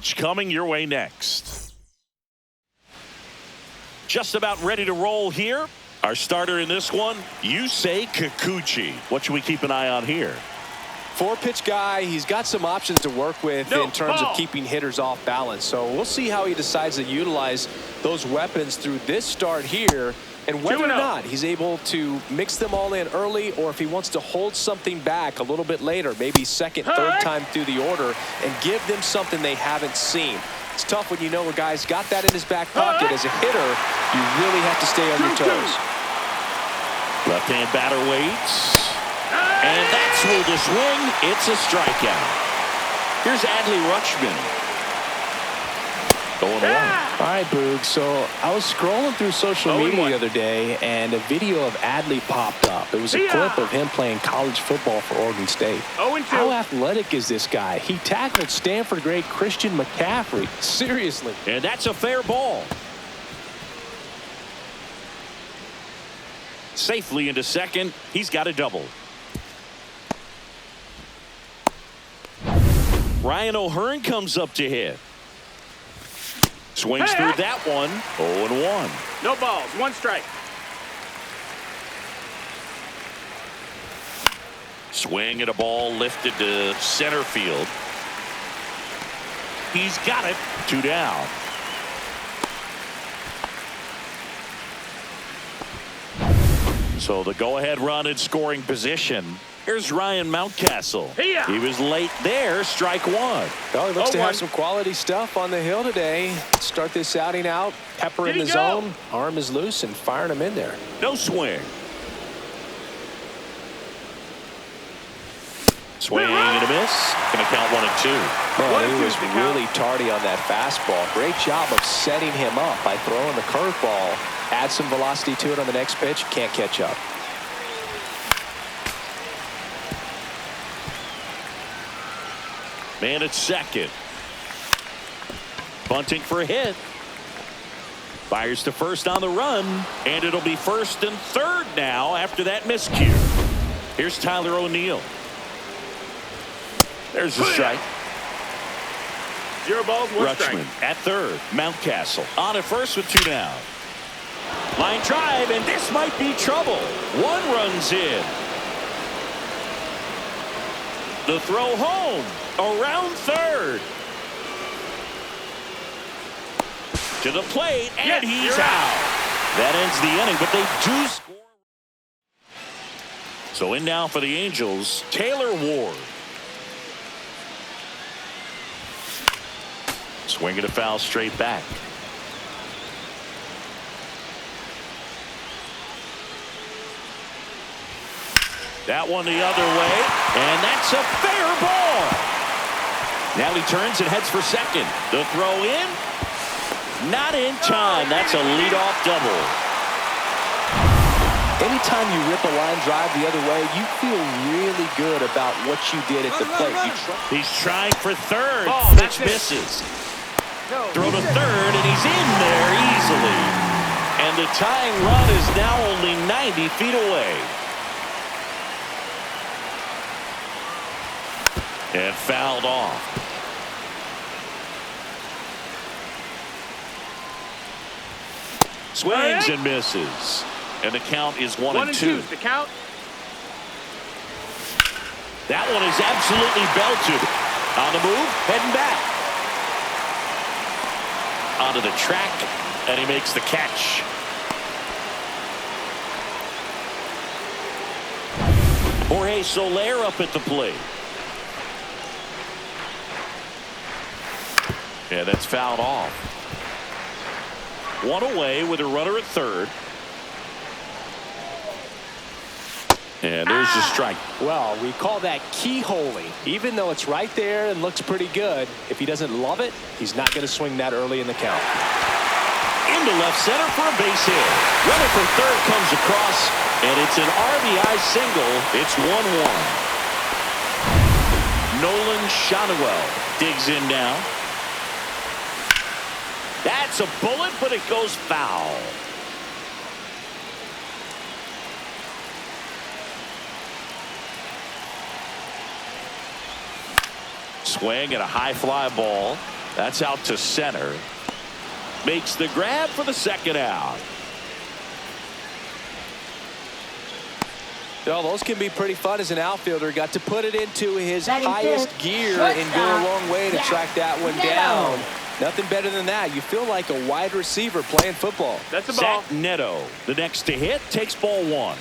Coming your way next. Just about ready to roll here. Our starter in this one, Yusei Kikuchi. What should we keep an eye on here? Four-pitch guy. He's got some options to work with in terms of keeping hitters off balance. So we'll see how he decides to utilize those weapons through this start here, and whether or not he's able to mix them all in early, or if he wants to hold something back a little bit later, maybe second, third time through the order, and give them something they haven't seen. It's tough when you know a guy's got that in his back pocket. As a hitter, you really have to stay on your toes. Left-hand batter waits. And that's with the swing. It's a strikeout. Here's Adley Rutschman. Going on. All right, Boog. So I was scrolling through social media the other day, and a video of Adley popped up. It was a clip of him playing college football for Oregon State. How athletic is this guy? He tackled Stanford great Christian McCaffrey. Seriously. And that's a fair ball. Safely into second. He's got a double. Ryan O'Hearn comes up to hit. Swings through that one. 0-1. No balls. One strike. Swing at a ball lifted to center field. He's got it. 2 down. So the go-ahead run in scoring position. Here's Ryan Mountcastle. He was late there. Strike one. Well, he looks to have some quality stuff on the hill today. Start this outing out. Pepper in the zone. Arm is loose and firing him in there. No swing. Swing and a miss. Going to count 1-2. Man, he was really tardy on that fastball. Great job of setting him up by throwing the curveball. Add some velocity to it on the next pitch. Can't catch up. Man at second. Bunting for a hit. Fires to first on the run. And it'll be first and third now after that miscue. Here's Tyler O'Neill. There's the strike. 0 balls, 1 strike. Rutschman at third. Mountcastle on at first with 2 down. Line drive, and this might be trouble. 1 runs in. The throw home. Around third. To the plate, and he's out. That ends the inning, but they do score. So in now for the Angels, Taylor Ward. Swinging a foul straight back. That one the other way, and that's a fair ball. Now he turns and heads for second. The throw in, not in time. That's a leadoff double. Anytime you rip a line drive the other way, you feel really good about what you did at the plate. He's trying for third. Pitch misses. Throw to third, and he's in there easily. And the tying run is now only 90 feet away. And fouled off. Swings and misses. And the count is 1-2. The count. That one is absolutely belted. On the move, heading back. Onto the track, and he makes the catch. Jorge Soler up at the plate. Yeah, that's fouled off. 1 away with a runner at third. And there's the strike. Well, we call that keyholing. Even though it's right there and looks pretty good, if he doesn't love it, he's not going to swing that early in the count. Into left center for a base hit. Runner for third comes across, and it's an RBI single. It's 1-1. Nolan Shotwell digs in now. That's a bullet, but it goes foul. Swing at a high fly ball. That's out to center. Makes the grab for the second out. Well, those can be pretty fun as an outfielder. Got to put it into his highest gear and go a long way to track that one down. Nothing better than that. You feel like a wide receiver playing football. That's the ball. Zach Neto, the next to hit, takes ball one.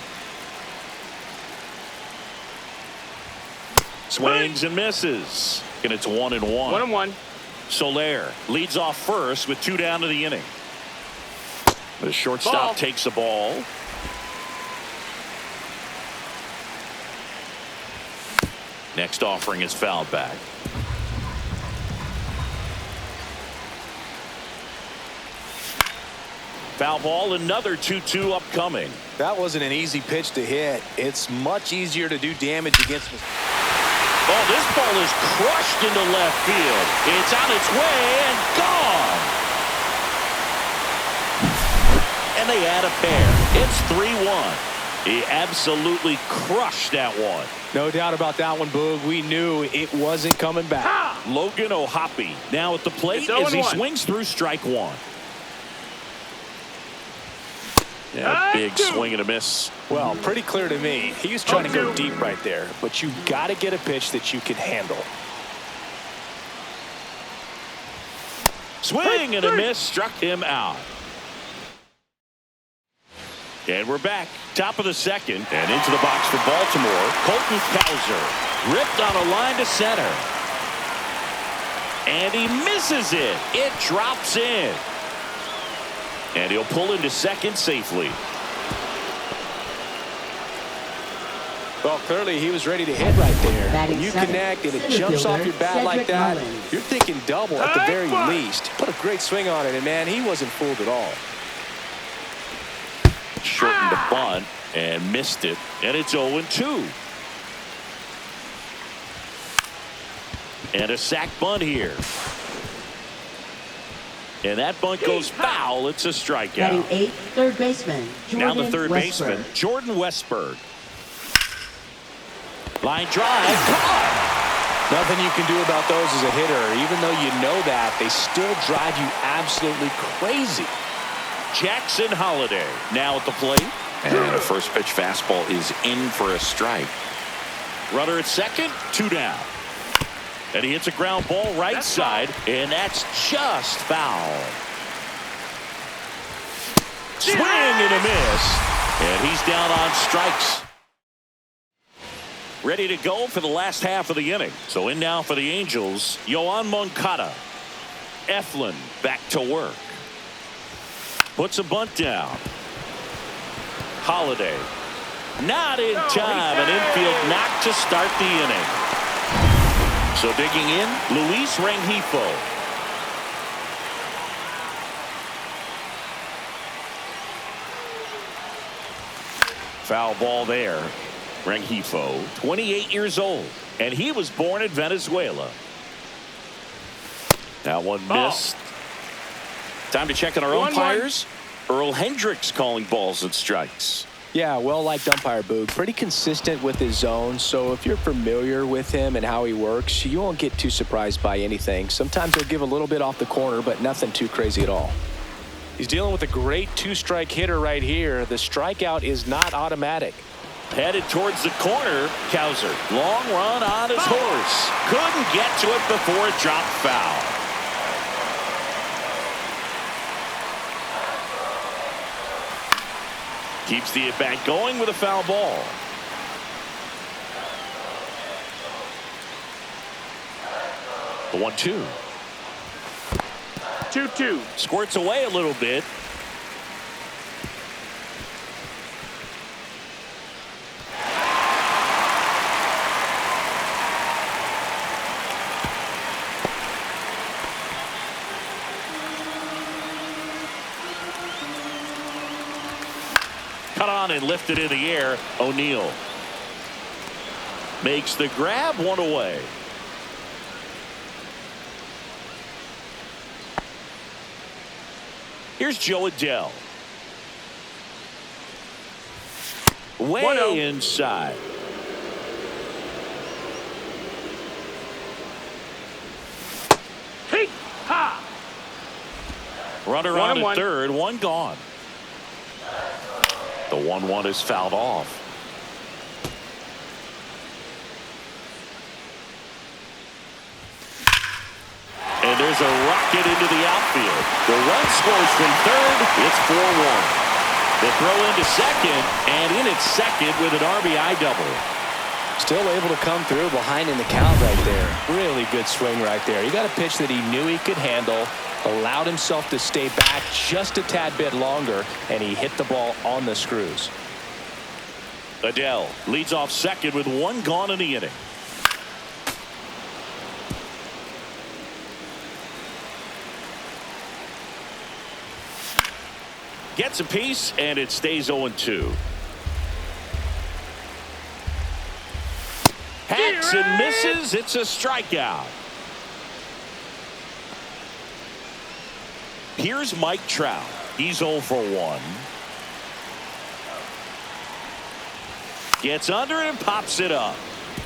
Swings and misses. And it's 1-1. 1-1. Soler leads off first with 2 down to the inning. The shortstop takes the ball. Next offering is fouled back. Foul ball, another 2-2 upcoming. That wasn't an easy pitch to hit. It's much easier to do damage against. Oh, this ball is crushed into left field. It's on its way and gone. And they add a pair. It's 3-1. He absolutely crushed that one. No doubt about that one, Boog. We knew it wasn't coming back. Ha! Logan O'Hoppe now at the plate as he swings through strike one. Yeah, big swing and a miss. Well, pretty clear to me. He was trying to go deep right there, but you got to get a pitch that you can handle. Swing and a miss, struck him out. And we're back, top of the second, and into the box for Baltimore. Colton Cowser ripped on a line to center. And he misses it. It drops in. And he'll pull into second safely. Well, clearly he was ready to hit right there. When you connect and it jumps off your bat like that, you're thinking double at the very least. Put a great swing on it, and man, he wasn't fooled at all. Shortened the bunt and missed it, and it's 0-2. And a sac bunt here. And that bunt goes foul. It's a strikeout. Batting eighth, third baseman. Now the third baseman, Jordan Westberg. Line drive. Caught. Nothing you can do about those as a hitter. Even though you know that, they still drive you absolutely crazy. Jackson Holliday now at the plate. And a first pitch fastball is in for a strike. Runner at second, 2 down. And he hits a ground ball right side, and that's just foul. Swing and a miss, and he's down on strikes. Ready to go for the last half of the inning. So in now for the Angels, Yoan Moncada. Eflin back to work. Puts a bunt down. Holliday. Not in time. An infield knock to start the inning. So digging in, Luis Rengifo. Foul ball there. Rengifo, 28 years old, and he was born in Venezuela. That one missed. Time to check on our umpires. Earl Hendricks calling balls and strikes. Yeah, well-liked umpire, Boog. Pretty consistent with his zone, so if you're familiar with him and how he works, you won't get too surprised by anything. Sometimes he'll give a little bit off the corner, but nothing too crazy at all. He's dealing with a great two-strike hitter right here. The strikeout is not automatic. Headed towards the corner, Cowser. Long run on his horse. Couldn't get to it before it dropped foul. Keeps the at-bat going with a foul ball. The 1-2. 2-2. Squirts away a little bit. Cut on and lifted in the air. O'Neal makes the grab, one away. Here's Joe Adell. Way inside. Hey. Runner One on and at one. third, one gone. The 1-1 is fouled off. And there's a rocket into the outfield. The run scores from third. It's 4-1. The throw into second, and in at second with an RBI double. Still able to come through behind in the count right there. Really good swing right there. He got a pitch that he knew he could handle, allowed himself to stay back just a tad bit longer, and he hit the ball on the screws. Adele leads off second with one gone in the inning. Gets a piece, and it stays 0-2. Hacks and misses. It's a strikeout. Here's Mike Trout. He's 0 for 1. Gets under it and pops it up.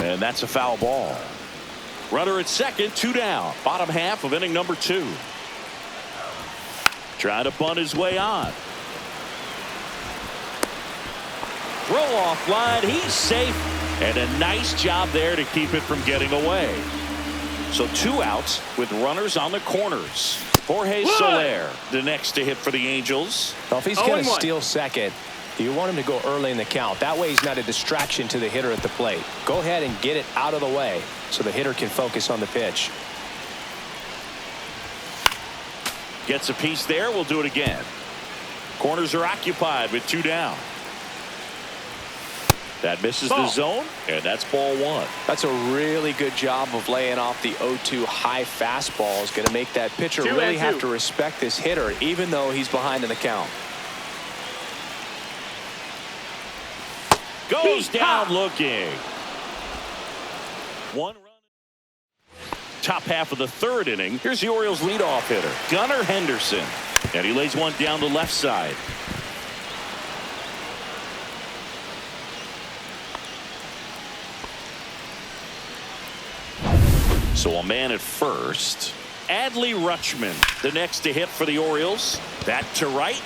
And that's a foul ball. Runner at second, 2 down. Bottom half of inning number 2. Trying to bunt his way on. Throw off line. He's safe. And a nice job there to keep it from getting away. So 2 outs with runners on the corners. Jorge Soler, the next to hit for the Angels. Well, if he's going to steal second, you want him to go early in the count. That way he's not a distraction to the hitter at the plate. Go ahead and get it out of the way so the hitter can focus on the pitch. Gets a piece there. We'll do it again. Corners are occupied with 2 down. That misses the zone, and that's ball 1. That's a really good job of laying off the 0-2 high fastball. Is going to make that pitcher really have to respect this hitter, even though he's behind in the count. Goes down looking. 1 run. Top half of the 3rd inning. Here's the Orioles leadoff hitter, Gunnar Henderson. And he lays one down the left side. So a man at first. Adley Rutschman, the next to hit for the Orioles. That to right.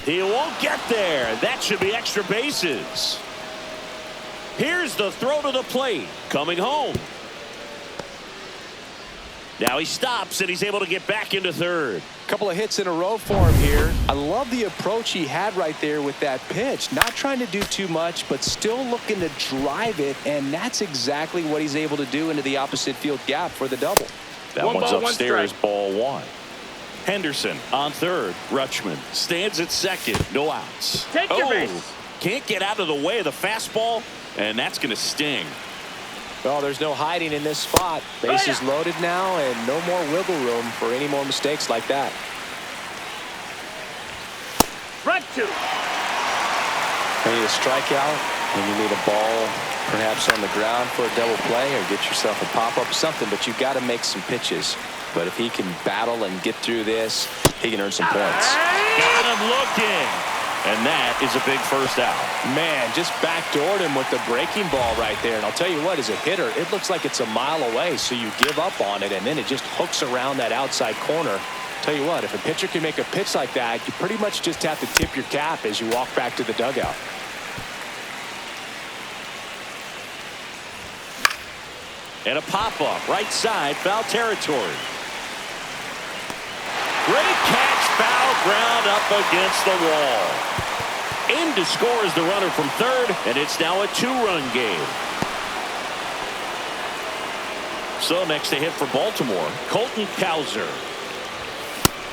He won't get there. That should be extra bases. Here's the throw to the plate. Coming home. Now he stops, and he's able to get back into third. Couple of hits in a row for him here. I love the approach he had right there with that pitch. Not trying to do too much, but still looking to drive it, and that's exactly what he's able to do into the opposite field gap for the double. That one's upstairs, ball 1. Henderson on third. Rutschman stands at second. No outs. Take your base. Can't get out of the way of the fastball, and that's going to sting. Well, there's no hiding in this spot. Bases loaded now, and no more wiggle room for any more mistakes like that. Right 2. You need a strikeout, and you need a ball perhaps on the ground for a double play, or get yourself a pop-up, something, but you've got to make some pitches. But if he can battle and get through this, he can earn some points. Got him looking. And that is a big first out. Man, just backdoored him with the breaking ball right there. And I'll tell you what, as a hitter, it looks like it's a mile away, so you give up on it, and then it just hooks around that outside corner. Tell you what, if a pitcher can make a pitch like that, you pretty much just have to tip your cap as you walk back to the dugout. And a pop-up, right side, foul territory. Great catch, foul ground up against the wall. In to score is the runner from third, and it's now a 2-run game. So next to hit for Baltimore, Colton Cowser.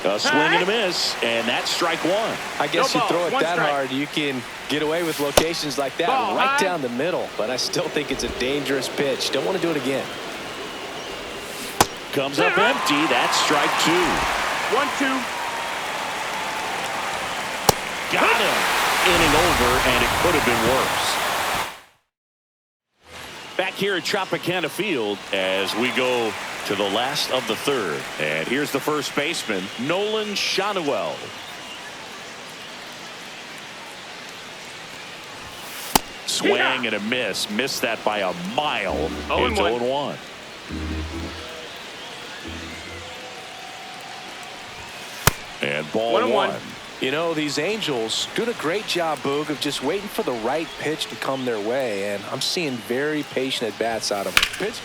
A swing and a miss, and that's strike 1. I guess you throw it that hard, you can get away with locations like that right down the middle, but I still think it's a dangerous pitch. Don't want to do it again. Comes up empty. That's strike 2. 1-2. Got him. Inning over, and it could have been worse. Back here at Tropicana Field as we go to the last of the 3rd. And here's the first baseman, Nolan Schanuel. Swing and a miss. Missed that by a mile. It's 0-1. And ball 1-1. You know, these Angels doing a great job, Boog, of just waiting for the right pitch to come their way, and I'm seeing very patient at-bats out of them. Pitch.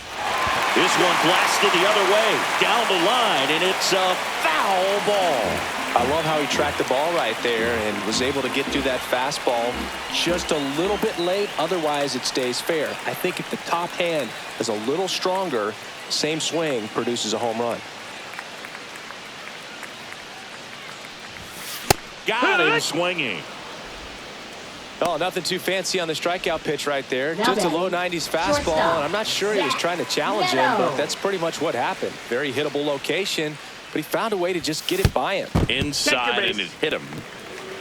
This one blasted the other way, down the line, and it's a foul ball. I love how he tracked the ball right there and was able to get through that fastball just a little bit late. Otherwise, it stays fair. I think if the top hand is a little stronger, same swing produces a home run. Got him swinging. Oh, nothing too fancy on the strikeout pitch right there. Now Just a batting, low 90s fastball, shortstop, and I'm not sure he was trying to challenge him, Neto. but that's pretty much what happened. Very hittable location, but he found a way to just get it by him. Inside, and it hit him.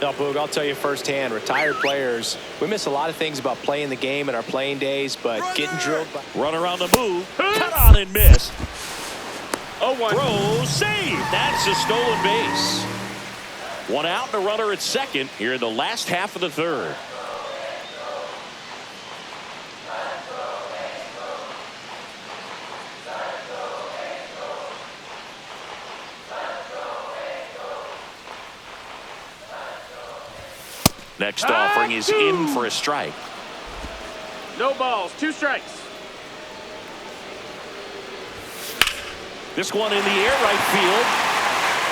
Now, Boog, I'll tell you firsthand, retired players, we miss a lot of things about playing the game in our playing days, but getting drilled by... Run around the move. Cut on and miss. 0-1. Throw, save. That's a stolen base. One out and a runner at second here in the last half of the third. Next offering is in for a strike. No balls. 2 strikes. This one in the air, right field.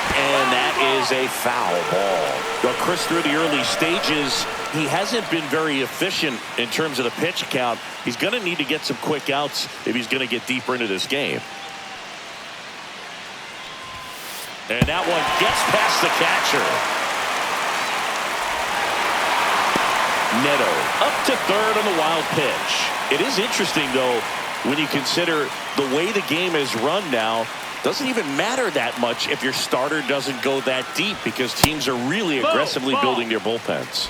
And that is a foul ball. Well, Chris, through the early stages, he hasn't been very efficient in terms of the pitch count. He's going to need to get some quick outs if he's going to get deeper into this game. And that one gets past the catcher. Neto up to third on the wild pitch. It is interesting, though, when you consider the way the game is run now. Doesn't even matter that much if your starter doesn't go that deep, because teams are really aggressively building their bullpens.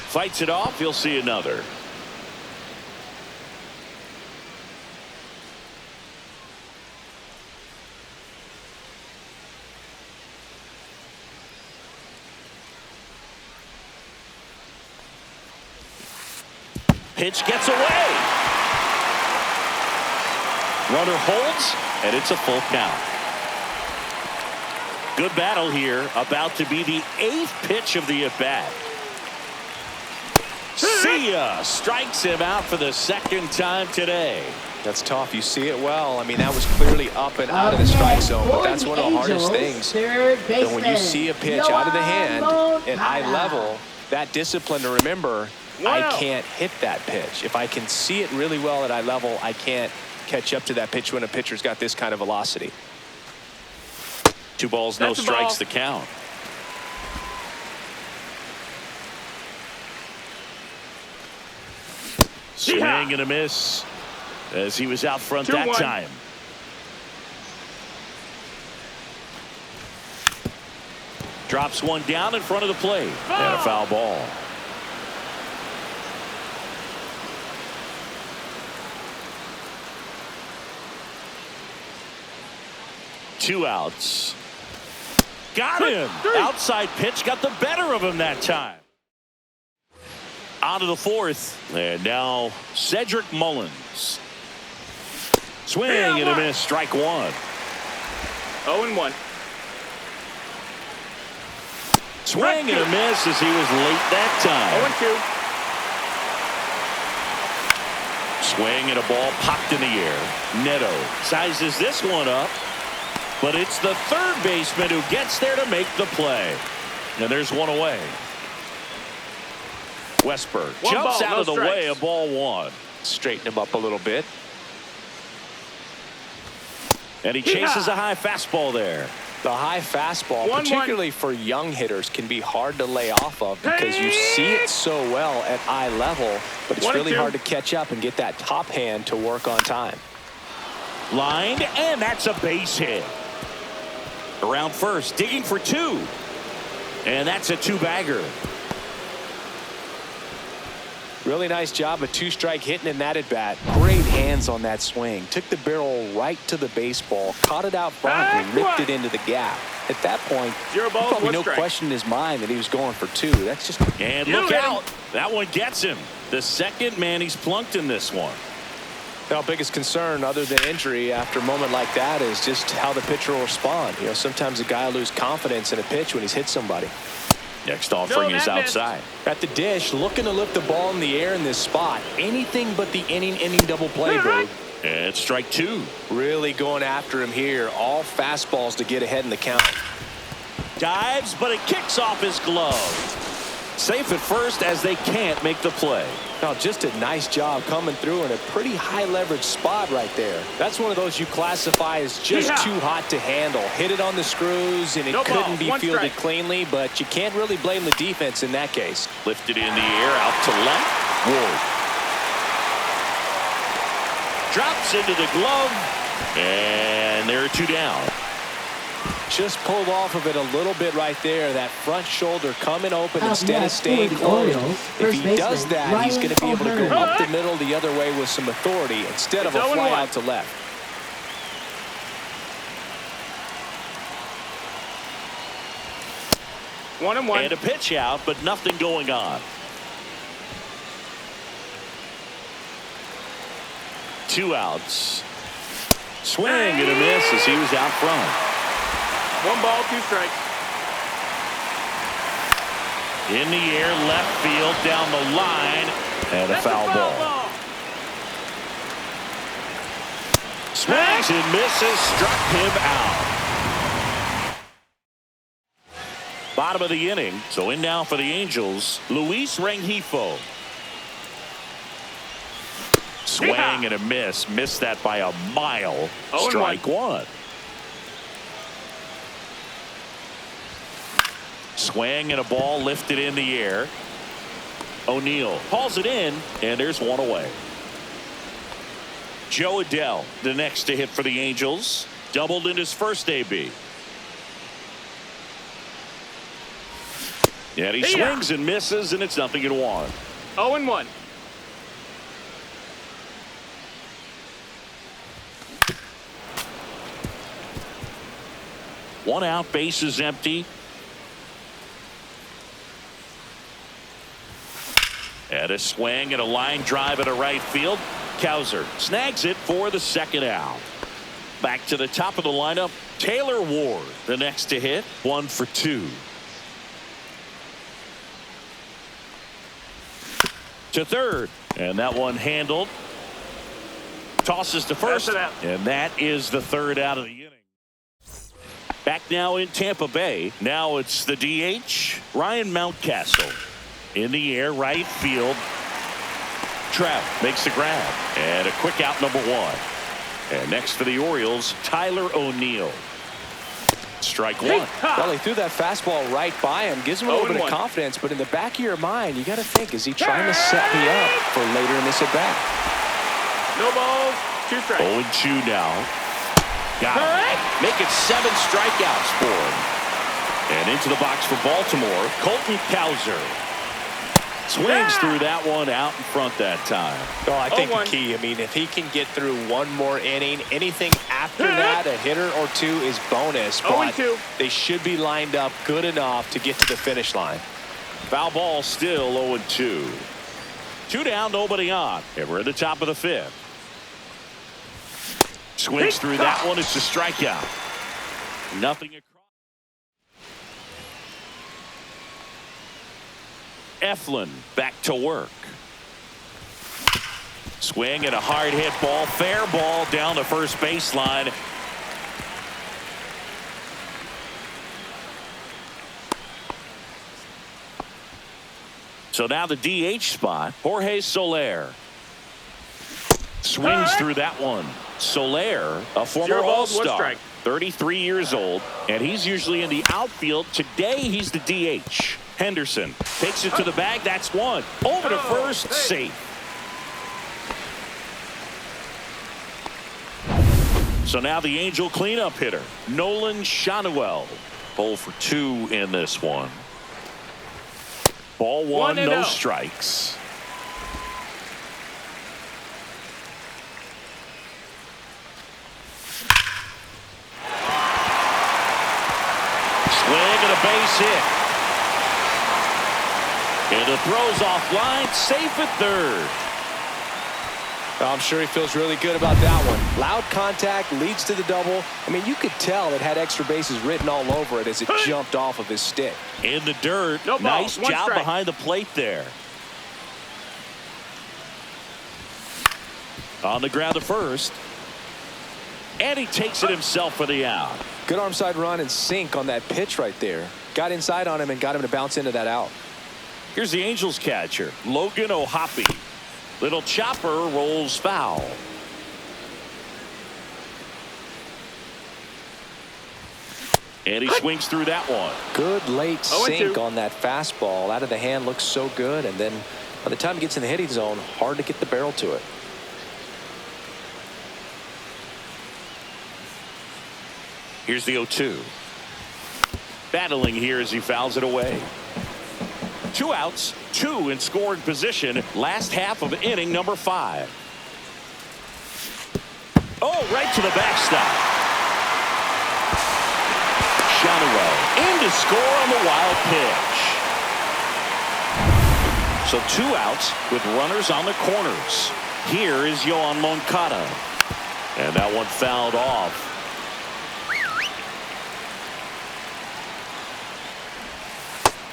Fights it off. You'll see another. Pitch gets away. Runner holds, and it's a full count. Good battle here. About to be the 8th pitch of the at-bat. See ya. Strikes him out for the 2nd time today. That's tough. You see it well. I mean, that was clearly up and out of the strike zone, but that's one of the hardest things. And when you see a pitch out of the hand at eye level, that discipline to remember, I can't hit that pitch. If I can see it really well at eye level, I can't catch up to that pitch when a pitcher's got this kind of velocity. 2 balls, no strikes to count. Swing and a miss as he was out front that time. Drops one down in front of the plate. And a foul ball. Two outs. Got him. Outside pitch got the better of him that time. On to the 4th. And now Cedric Mullins. Swing and a miss. Strike 1. 0-1. Swing and a miss as he was late that time. 0-2. Swing and a ball popped in the air. Neto sizes this one up. But it's the third baseman who gets there to make the play. And there's one away. Westberg jumps out of the way of ball 1. Straighten him up a little bit. And he chases a high fastball there. The high fastball, particularly for young hitters, can be hard to lay off of because you see it so well at eye level, but it's really hard to catch up and get that top hand to work on time. Lined, and that's a base hit. Around first, digging for 2. And that's a 2-bagger. Really nice job of 2-strike hitting in that at bat. Great hands on that swing. Took the barrel right to the baseball, caught it out front, and ripped it into the gap. At that point, probably no question in his mind that he was going for 2. That's just... And look out. That one gets him. The second man he's plunked in this one. Our biggest concern other than injury after a moment like that is just how the pitcher will respond. You know, sometimes a guy will lose confidence in a pitch when he's hit somebody. Next offering is outside. At the dish, looking to lift the ball in the air in this spot. Anything but the inning double play, Boog. And strike two. Really going after him here. All fastballs to get ahead in the count. Dives, but it kicks off his glove. Safe at first as they can't make the play. Now, just a nice job coming through in a pretty high leverage spot right there. That's one of those you classify as just too hot to handle. Hit it on the screws and it couldn't be fielded cleanly, but you can't really blame the defense in that case. Lifted in the air out to left. Ward. Drops into the glove. And there are two down. Just pulled off of it a little bit right there. That front shoulder coming open instead of staying closed. If he does that, he's going to be able to go up the middle the other way with some authority instead of a fly out to left. One and one. And a pitch out, but nothing going on. Two outs. Swing and a miss as he was out front. One ball, two strikes. In the air, left field, down the line, and a foul ball. Swings and misses, struck him out. Bottom of the inning, so in now for the Angels, Luis Rengifo. Swing and a miss, missed that by a mile. Strike one. Swing and a ball lifted in the air. O'Neill hauls it in, and there's one away. Joe Adell, the next to hit for the Angels, doubled in his first AB. And he swings and misses, and it's 0-1. 0-1. One out, bases empty. And a swing and a line drive at a right field. Cowser snags it for the second out. Back to the top of the lineup, Taylor Ward, the next to hit, 1 for 2. To third, and that one handled. Tosses to first, and that is the third out of the inning. Back now in Tampa Bay. Now it's the DH, Ryan Mountcastle. In the air, right field. Trout makes the grab. And a quick out, number 1. And next for the Orioles, Tyler O'Neill. Strike one. Well, he threw that fastball right by him. Gives him a little bit of confidence. But in the back of your mind, you got to think, is he trying to set me up for later in this at-bat? No balls, 2 strikes. 0-2 now. Got it. Make it 7 strikeouts for him. And into the box for Baltimore, Colton Cowser. Swings through that one out in front that time. Oh, I think the key, I mean, if he can get through one more inning, anything after that, a hitter or two is bonus. But they should be lined up good enough to get to the finish line. Foul ball still 0-2. 2 down, nobody on. And we're at the top of the 5th. Swings through that one. It's a strikeout. Nothing across. Eflin back to work. Swing and a hard hit ball. Fair ball down the first baseline. So now the DH spot, Jorge Soler. Swings through that one. Soler, a former All-Star, 33 years old, and he's usually in the outfield. Today he's the DH. Henderson takes it to the bag. That's one. Over to first, safe. So now the Angel cleanup hitter, Nolan Shanuel. 0 for 2 in this one. Ball 1, no strikes. Swing and a base hit. And the throw's offline, safe at third. I'm sure he feels really good about that one. Loud contact leads to the double. I mean, you could tell it had extra bases written all over it as it jumped off of his stick. In the dirt. No ball. Nice One job strike. behind the plate there. On the ground to first. And he takes it himself for the out. Good arm side run and sink on that pitch right there. Got inside on him and got him to bounce into that out. Here's the Angels catcher, Logan O'Hoppe. Little chopper rolls foul. And he swings through that one. Good late 0-2. sink on that fastball. Out of the hand looks so good. And then by the time he gets in the hitting zone, hard to get the barrel to it. Here's the 0-2. Battling here as he fouls it away. 2 outs, 2 in scoring position. Last half of inning number 5. Oh, right to the backstop. Shonaway in to score on the wild pitch. So 2 outs with runners on the corners. Here is Yoan Moncada. And that one fouled off.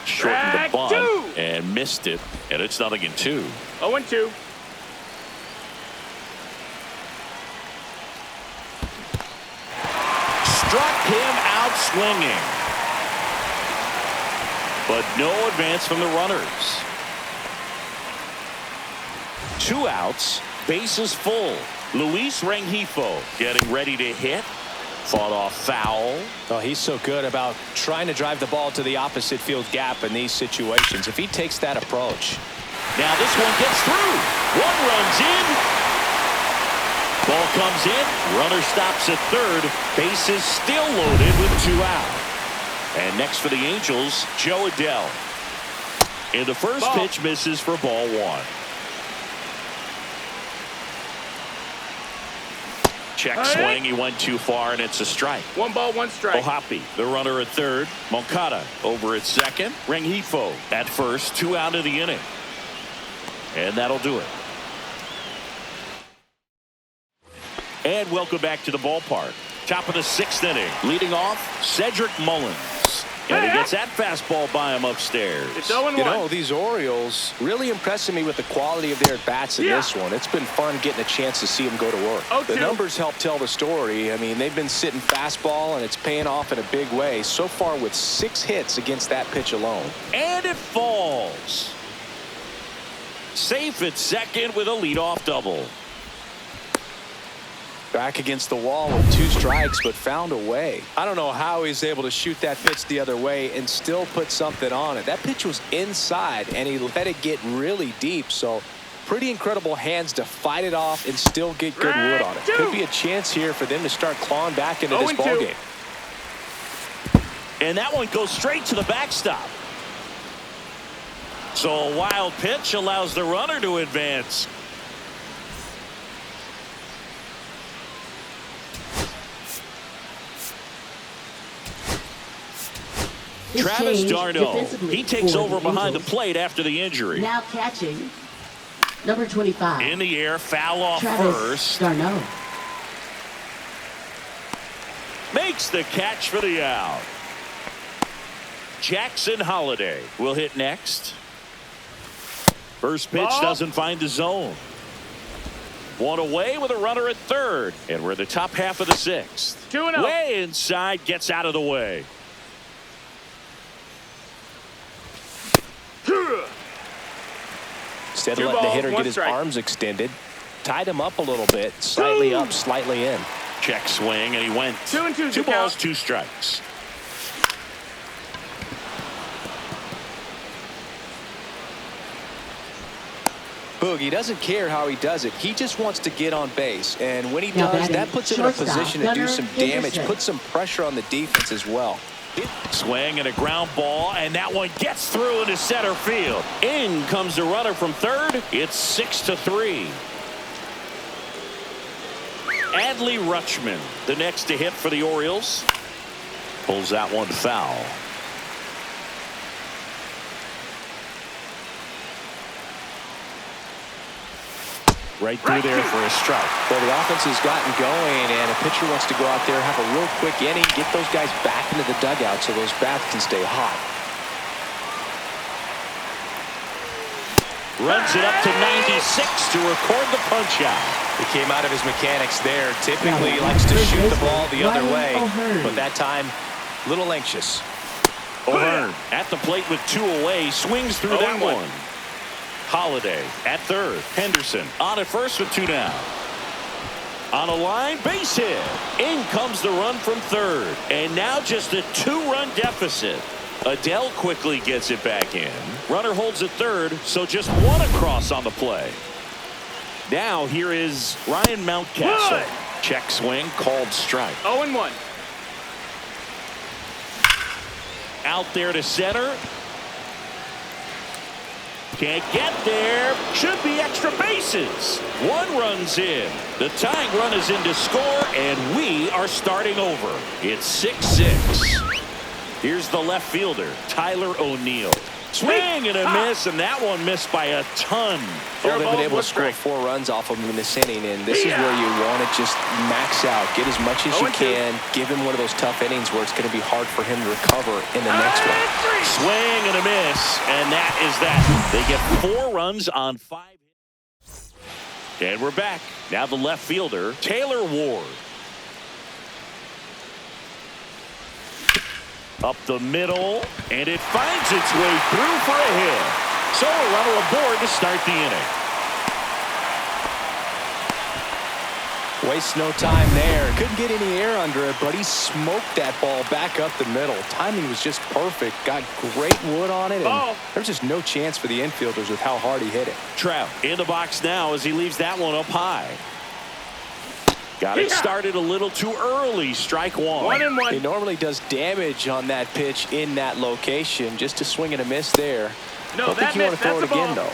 Shortened the bunt and missed it, and it's 0-2. 0-2. Struck him out swinging, but no advance from the runners. 2 outs, bases full. Luis Rengifo getting ready to hit. Fought off foul. Oh, he's so good about trying to drive the ball to the opposite field gap in these situations. If he takes that approach. Now this one gets through. 1 runs in. Ball comes in. Runner stops at third. Bases still loaded with 2 out. And next for the Angels, Joe Adell. And the first pitch misses for ball 1. Check swing. He went too far, and it's a strike. 1 ball, 1 strike. O'Hoppe, the runner at third. Moncada over at second. Rengifo at first. 2 out of the inning. And that'll do it. And welcome back to the ballpark. Top of the 6th inning. Leading off, Cedric Mullins. And he gets that fastball by him upstairs. It's 0-1. You know, these Orioles really impressing me with the quality of their at-bats in this one. It's been fun getting a chance to see them go to work. The numbers help tell the story. I mean, they've been sitting fastball, and it's paying off in a big way. So far with 6 hits against that pitch alone. And it falls. Safe at second with a leadoff double. Back against the wall with 2 strikes, but found a way. I don't know how he's able to shoot that pitch the other way and still put something on it. That pitch was inside, and he let it get really deep. So pretty incredible hands to fight it off and still get good wood on it. Could be a chance here for them to start clawing back into this ballgame. And that one goes straight to the backstop. So a wild pitch allows the runner to advance. Travis d'Arnaud, he takes over behind the plate after the injury. Now catching, number 25. In the air, foul off Travis first. d'Arnaud. Makes the catch for the out. Jackson Holliday will hit next. First pitch doesn't find the zone. 1 away with a runner at third. And we're in the top half of the 6th. 2-0. Way inside, gets out of the way. Instead of letting the hitter get his arms extended, tied him up a little bit, slightly up, slightly in. Check swing, and he went 2-2. 2 balls, 2 strikes. Boogie doesn't care how he does it. He just wants to get on base. And when he does, that puts him in a position to do some damage, put some pressure on the defense as well. Swing and a ground ball, and that one gets through into center field. In comes the runner from third. It's 6-3. Adley Rutschman, the next to hit for the Orioles. Pulls that one foul. Right through there for a strike. Well, the offense has gotten going, and a pitcher wants to go out there, have a real quick inning, get those guys back into the dugout so those bats can stay hot. Runs it up to 96 to record the punch out. He came out of his mechanics there. Typically, he likes to shoot the ball the other way, but that time, a little anxious. O'Hearn at the plate with 2 away, swings through that one. Holiday at third. Henderson on at first with 2 down. On a line, base hit. In comes the run from third. And now just a 2-run deficit. Adele quickly gets it back in. Runner holds at third, so just 1 across on the play. Now here is Ryan Mountcastle. Good. Check swing, called strike. 0-1. Out there to center. Can't get there. Should be extra bases. 1 run's in. The tying run is in to score, and we are starting over. It's 6-6. Here's the left fielder, Tyler O'Neill. Swing and a miss, and that one missed by a ton. Well, they've been able to score 4 runs off of him in this inning, and this is where you want to just max out, get as much as you can, give him one of those tough innings where it's going to be hard for him to recover in the next one. Swing and a miss, and that is that. They get 4 runs on 5 hits. And we're back. Now the left fielder, Taylor Ward. Up the middle, and it finds its way through for a hit. So a runner aboard to start the inning. Wastes no time there. Couldn't get any air under it, but he smoked that ball back up the middle. Timing was just perfect. Got great wood on it, and there's just no chance for the infielders with how hard he hit it. Trout in the box now as he leaves that one up high. Got it started a little too early. Strike 1. 1-1. He normally does damage on that pitch in that location. Just a swing and a miss there. No, Don't think you want to throw it again, though.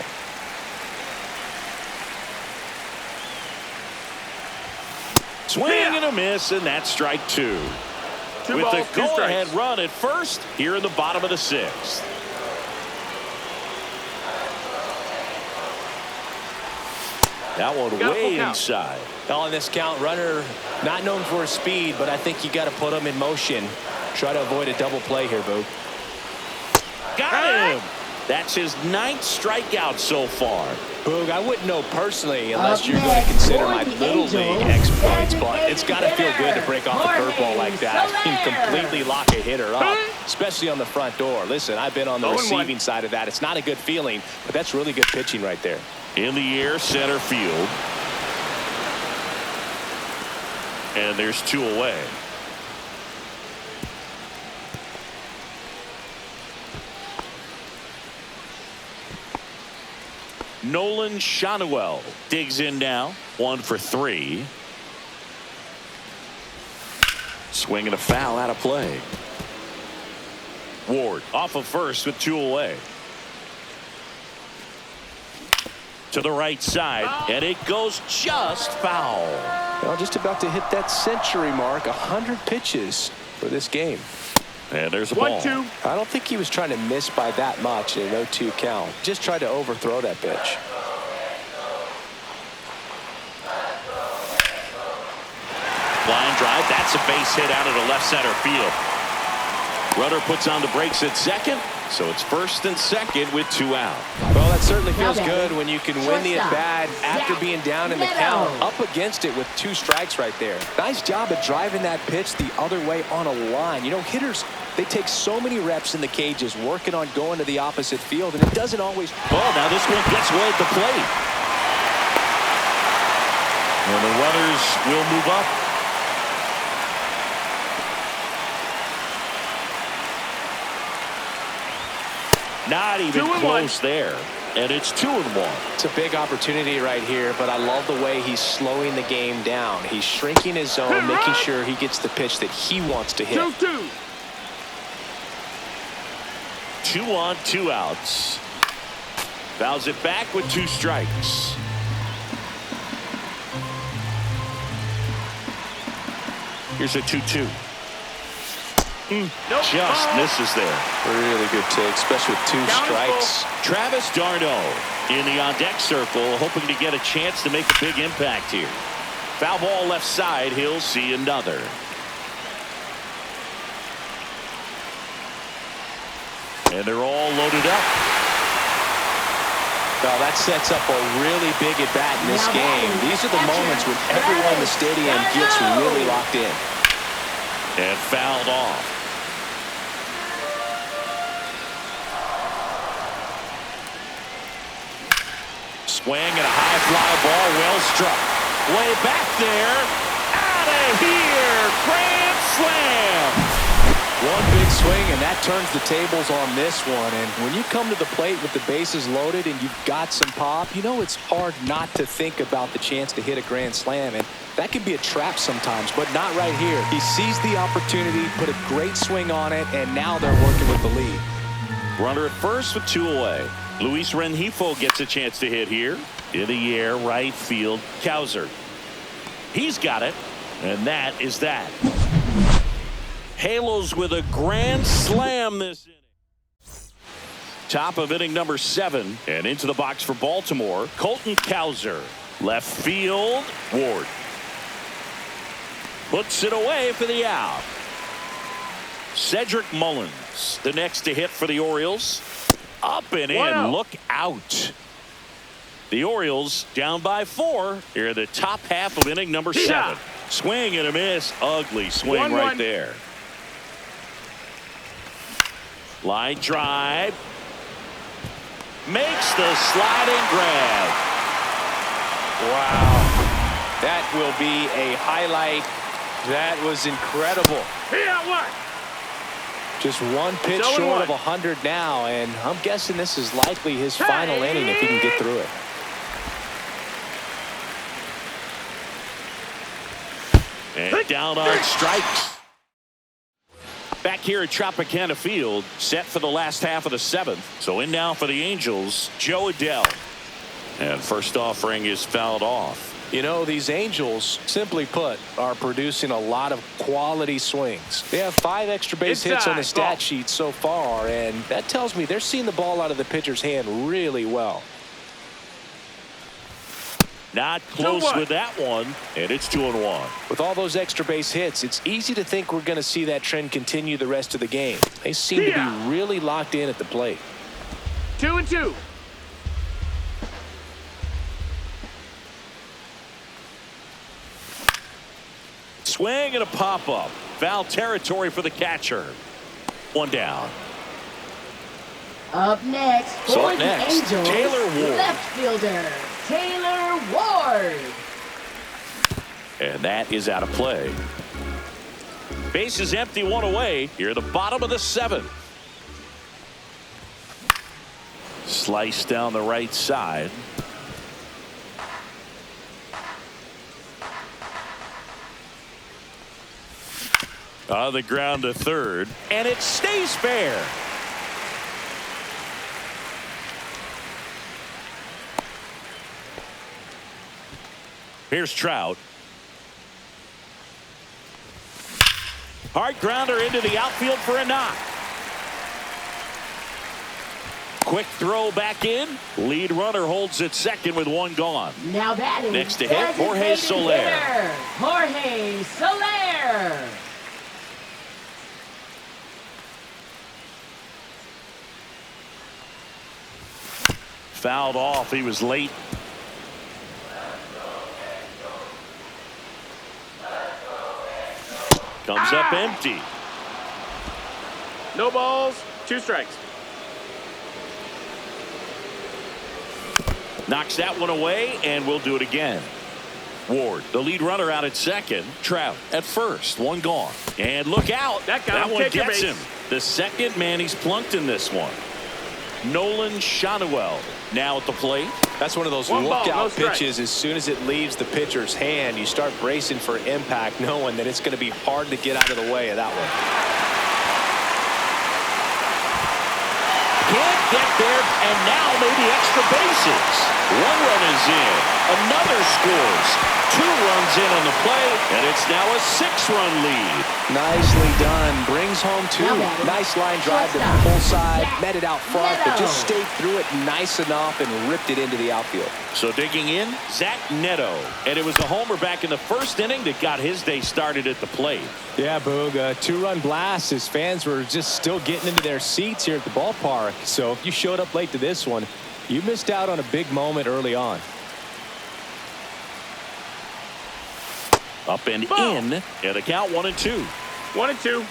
Swing and a miss, and that's strike 2. With the go-ahead run at first here in the bottom of the 6th. That one way inside. On this count, runner not known for his speed, but I think you got to put him in motion. Try to avoid a double play here, Boog. Got him. That's his 9th strikeout so far. Boog, I wouldn't know personally unless you're going to consider my Little League exploits, but it's got to feel good to break off a curveball like that and completely lock a hitter up, especially on the front door. Listen, I've been on the receiving side of that. It's not a good feeling, but that's really good pitching right there. In the air, center field. And there's 2 away. Nolan Shanuel digs in now. 1 for 3. Swing and a foul out of play. Ward off of first with 2 away. To the right side, and it goes just foul. Well, just about to hit that century mark. 100 pitches for this game. And there's a ball. 1-2. I don't think he was trying to miss by that much in an 0-2 count. Just tried to overthrow that pitch. Line drive. That's a base hit out of the left center field. Runner puts on the brakes at second, so it's first and second with 2 out. Well, that certainly feels good when you can win the at-bat after being down in the count. Up against it with 2 strikes right there. Nice job of driving that pitch the other way on a line. You know, hitters, they take so many reps in the cages working on going to the opposite field, and it doesn't always. Well, now this one gets way at the plate. And the runners will move up. Not even close there. And it's 2-1. It's a big opportunity right here, but I love the way he's slowing the game down. He's shrinking his zone, making sure he gets the pitch that he wants to hit. 2-2. 2 on, 2 outs. Fouls it back with 2 strikes. Here's a 2-2. Just misses there. Really good take, especially with 2 strikes. Travis d'Arnaud in the on-deck circle, hoping to get a chance to make a big impact here. Foul ball left side. He'll see another. And they're all loaded up. Well, that sets up a really big at-bat in this game. These are the moments when everyone in the stadium gets really locked in. And fouled off. Swing and a high fly ball, well struck. Way back there. Out of here. Grand slam. One big swing, and that turns the tables on this one. And when you come to the plate with the bases loaded and you've got some pop, you know it's hard not to think about the chance to hit a grand slam. And that can be a trap sometimes, but not right here. He sees the opportunity, put a great swing on it, and now they're working with the lead. Runner at first with 2 away. Luis Rengifo gets a chance to hit here. In the air, right field, Cowser. He's got it, and that is that. Halos with a grand slam this inning. Top of inning number 7, and into the box for Baltimore, Colton Cowser. Left field, Ward. Puts it away for the out. Cedric Mullins, the next to hit for the Orioles. Up and in, look out. The Orioles down by 4 here in the top half of inning number 7. Swing and a miss. Ugly swing right there. Line drive. Makes the sliding grab. Wow. That will be a highlight. That was incredible. Just 1 pitch short of 100 now, and I'm guessing this is likely his final inning if he can get through it. And down on strikes. Back here at Tropicana Field, set for the last half of the 7th. So in now for the Angels, Joe Adell. And first offering is fouled off. You know, these Angels, simply put, are producing a lot of quality swings. They have 5 extra base hits on the stat sheet so far, and that tells me they're seeing the ball out of the pitcher's hand really well. Not close with that one, and it's 2-1. With all those extra base hits, it's easy to think we're going to see that trend continue the rest of the game. They seem to be really locked in at the plate. 2-2. Swing and a pop-up. Foul territory for the catcher. 1 down. Up next for the Angels, Taylor Ward. left fielder, Taylor Ward. And that is out of play. Base is empty, 1 away. Here at the bottom of the 7th. Slice down the right side. On the ground to third, and it stays fair. Here's Trout. Hard grounder into the outfield for a knock. Quick throw back in. Lead runner holds at second with 1 gone. Now that is next to hit, Jorge Soler. Jorge Soler. Fouled off. He was late. Comes up empty. No balls, 2 strikes. Knocks that one away, and we'll do it again. Ward, the lead runner, out at second. Trout at first, 1 gone. And look out. That one gets him. The second man he's plunked in this one. Nolan Shanuel now at the plate. That's one of those lookout pitches. As soon as it leaves the pitcher's hand, you start bracing for impact, knowing that it's going to be hard to get out of the way of that one. Can't get there, and now maybe extra bases. 1 run is in. Another scores. 2 runs in on the play, and it's now a 6-run lead. Nicely done. Brings home 2. Nice line drive to the full side. Met it out front, but just stayed through it nice enough and ripped it into the outfield. So digging in, Zach Neto. And it was a homer back in the first inning that got his day started at the plate. Yeah, Boog, a 2-run blast. His fans were just still getting into their seats here at the ballpark. So if you showed up late to this one, you missed out on a big moment early on. Up and in, and a count 1-2. 1-2.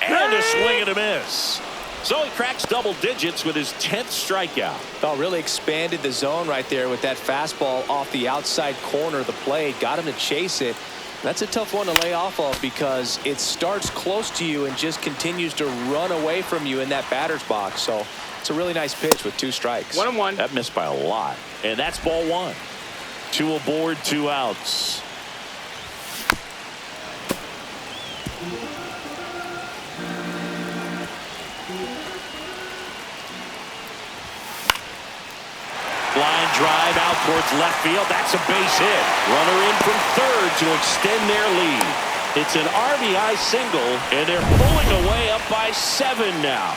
And a swing and a miss. So he cracks double digits with his 10th strikeout. Oh, really expanded the zone right there with that fastball off the outside corner of the plate. Got him to chase it. That's a tough one to lay off of because it starts close to you and just continues to run away from you in that batter's box. So it's a really nice pitch with 2 strikes. 1-1. That missed by a lot. And that's ball 1. 2 aboard, 2 outs. Line drive out towards left field. That's a base hit. Runner in from third to extend their lead. It's an RBI single, and they're pulling away up by 7 now.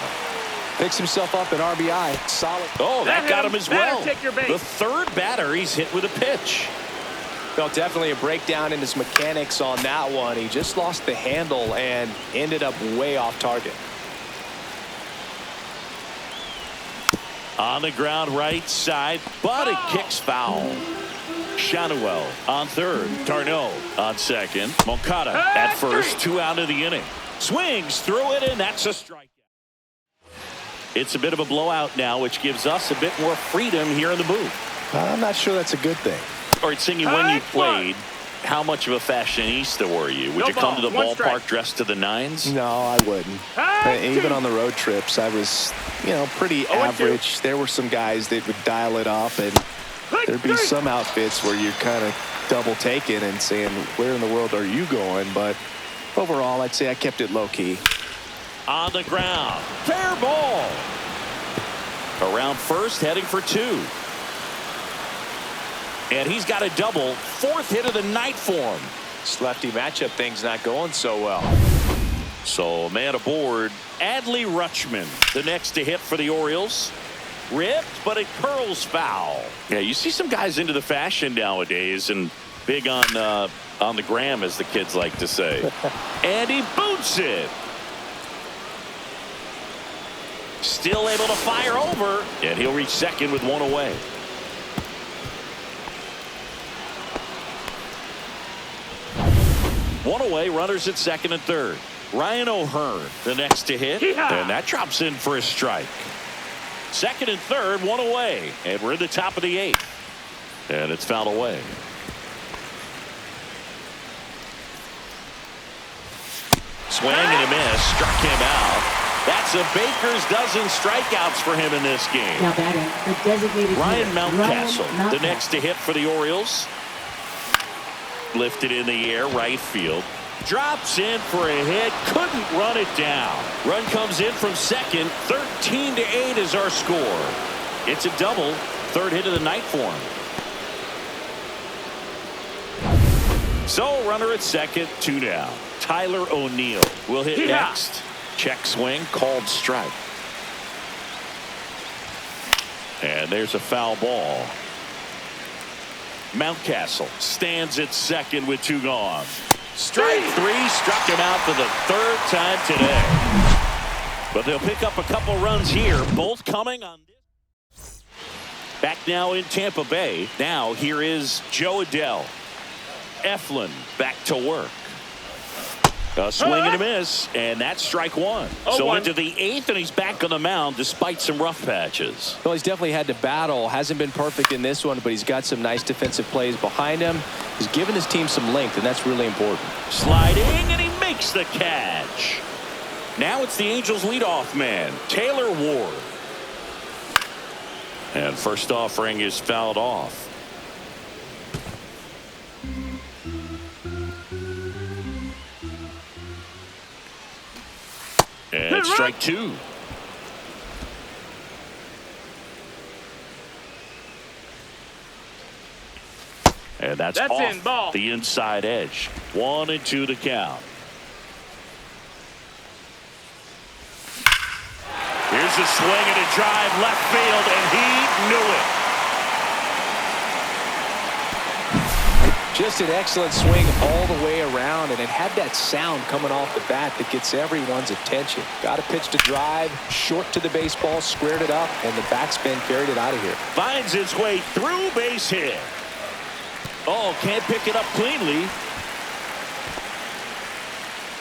Picks himself up an RBI. Solid. Oh, that got him as well. Take your base. The 3rd batter he's hit with a pitch. Felt definitely a breakdown in his mechanics on that one. He just lost the handle and ended up way off target. On the ground right side, but it kicks foul. Shanuel on third. Darno on second. Moncada at first. 2 out of the inning. Swings through it, and that's a strikeout. It's a bit of a blowout now, which gives us a bit more freedom here in the booth. I'm not sure that's a good thing. All right, Singy, when you played, how much of a fashionista were you? Would you come to the ballpark dressed to the nines? No, I wouldn't. Even on the road trips, I was, pretty average. There were some guys that would dial it up, and there'd be some outfits where you're kind of double taking and saying, where in the world are you going? But overall, I'd say I kept it low key. On the ground, fair ball. Around first, heading for 2. And he's got a double. 4th hit of the night for him. This lefty matchup thing's not going so well. So a man aboard, Adley Rutschman, the next to hit for the Orioles. Ripped, but it curls foul. Yeah, you see some guys into the fashion nowadays and big on the gram, as the kids like to say. And he boots it. Still able to fire over, and he'll reach second with 1 away. One away, runners at second and third. Ryan O'Hearn, the next to hit, and that drops in for a strike. Second and third, 1 away, and we're in the top of the 8th. And it's fouled away. Swing and a miss, struck him out. That's a baker's dozen strikeouts for him in this game. Now batting, the designated Ryan hitter, Mountcastle, the next to hit for the Orioles. Lifted in the air, right field. Drops in for a hit, couldn't run it down. Run comes in from second. 13-8 is our score. It's a double, 3rd hit of the night for him. So runner at second, 2 down. Tyler O'Neill will hit next. Check swing, called strike. And there's a foul ball. Mountcastle stands at second with 2 gone. Strike 3, struck him out for the 3rd time today. But they'll pick up a couple runs here, both coming on this. Back now in Tampa Bay. Now here is Joe Adell. Eflin back to work. A swing and a miss, and that's strike 1. So into the 8th, and he's back on the mound despite some rough patches. Well, he's definitely had to battle. Hasn't been perfect in this one, but he's got some nice defensive plays behind him. He's given his team some length, and that's really important. Sliding, and he makes the catch. Now it's the Angels' leadoff man, Taylor Ward. And first offering is fouled off. And it's strike two. And that's off in, ball. the inside edge. 1-2 to count. Here's a swing and a drive left field, and he knew it. Just an excellent swing all the way around, and it had that sound coming off the bat that gets everyone's attention. Got a pitch to drive, short to the baseball, squared it up, and the backspin carried it out of here. Finds its way through, base hit. Oh, can't pick it up cleanly.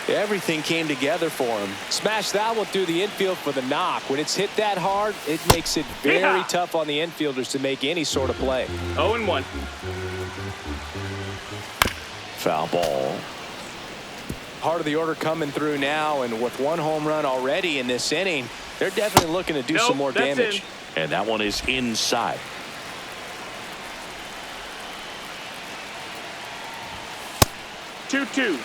Everything came together for him. Smashed that one through the infield for the knock. When it's hit that hard, it makes it very tough on the infielders to make any sort of play. 0-1. Foul ball. Part of the order coming through now, and with one home run already in this inning, they're definitely looking to do some more damage. And that one is inside. Two.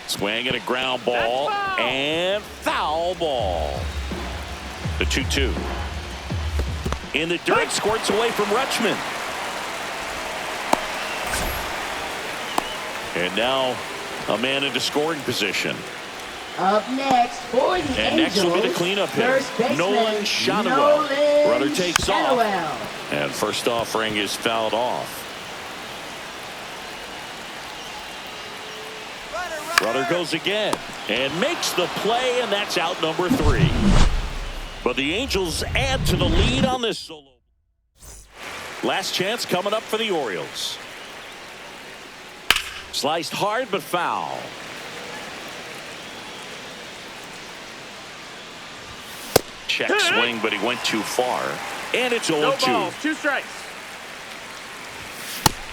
Swing and a ground ball and foul ball. The 2-2. In the dirt, squirts away from Rutschman. And now a man into scoring position. Up next for the And next will be the cleanup hitter, Nolan Shotwell. Runner takes off. And first offering is fouled off. Runner goes again and makes the play, and that's out number 3. But the Angels add to the lead on this solo. Last chance coming up for the Orioles. Sliced hard but foul. Check swing, but he went too far. And it's 0-2. No balls, 2 strikes.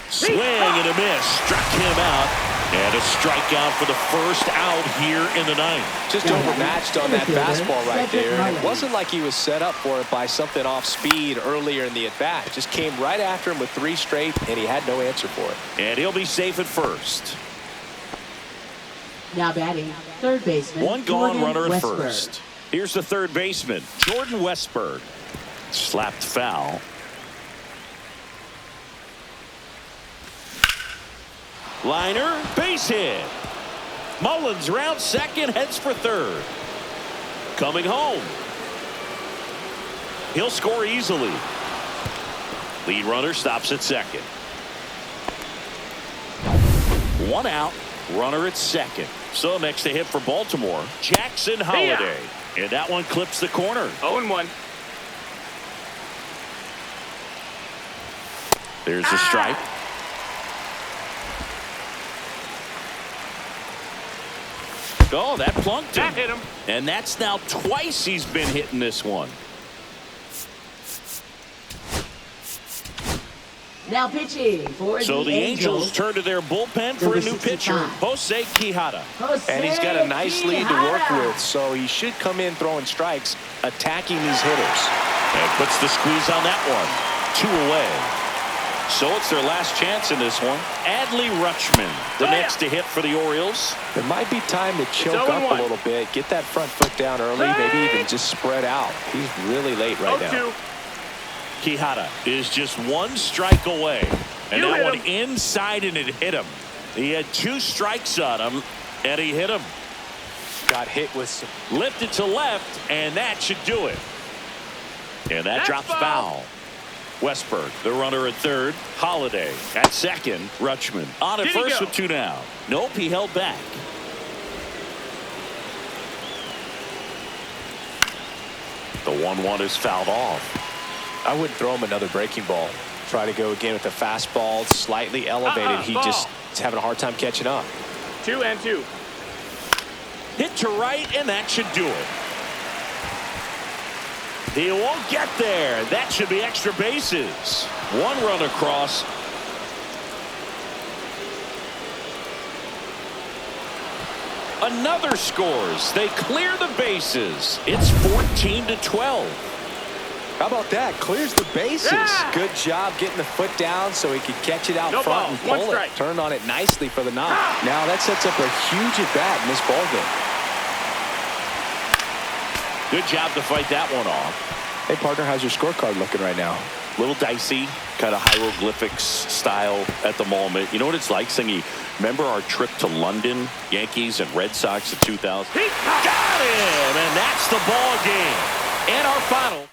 Swing and a miss. Struck him out. And a strikeout for the first out here in the ninth. Just overmatched on that fastball right there. And it wasn't like he was set up for it by something off speed earlier in the at-bat. Just came right after him with 3 straight, and he had no answer for it. And he'll be safe at first. Now batting, third baseman. One gone, Jordan runner at Westberg. first. Here's the third baseman, Jordan Westberg. Slapped foul. Liner, base hit. Mullins round second, heads for third. Coming home. He'll score easily. Lead runner stops at second. 1 out, runner at second. So next to hit for Baltimore, Jackson Holliday. And that one clips the corner. 0-1. There's a strike. Oh, that plunked him. That hit him. And that's now twice he's been hitting this one. Now pitching for So the Angels turn to their bullpen for a new pitcher, Jose Quijada. And he's got a nice lead to work with, so he should come in throwing strikes, attacking these hitters. And puts the squeeze on that one. 2 away. So it's their last chance in this one. Adley Rutschman, the next to hit for the Orioles. It might be time to choke up a little bit, get that front foot down early, maybe even just spread out. He's really late right now. Quijada is just 1 strike away. And that one inside, and it hit him. He had 2 strikes on him, and he hit him. Got hit with some. Lifted to left, and that should do it. And that drops foul. Westberg, the runner at third. Holliday at second. Rutschman on at first with 2 down. Nope, he held back. The 1-1 is fouled off. I wouldn't throw him another breaking ball. Try to go again with the fastball, slightly elevated. He just is having a hard time catching up. 2-2. Hit to right, and that should do it. He won't get there. That should be extra bases. 1 run across. Another scores. They clear the bases. It's 14-12. How about that? Clears the bases. Yeah. Good job getting the foot down so he could catch it out No front balls, and one pull strike. it. Turned on it nicely for the knock. Now that sets up a huge at-bat in this ballgame. Good job to fight that one off. Hey, partner, how's your scorecard looking right now? Little dicey, kind of hieroglyphics style at the moment. You know what it's like, Singy? Remember our trip to London, Yankees and Red Sox in 2000? Got him, and that's the ball game. And our final.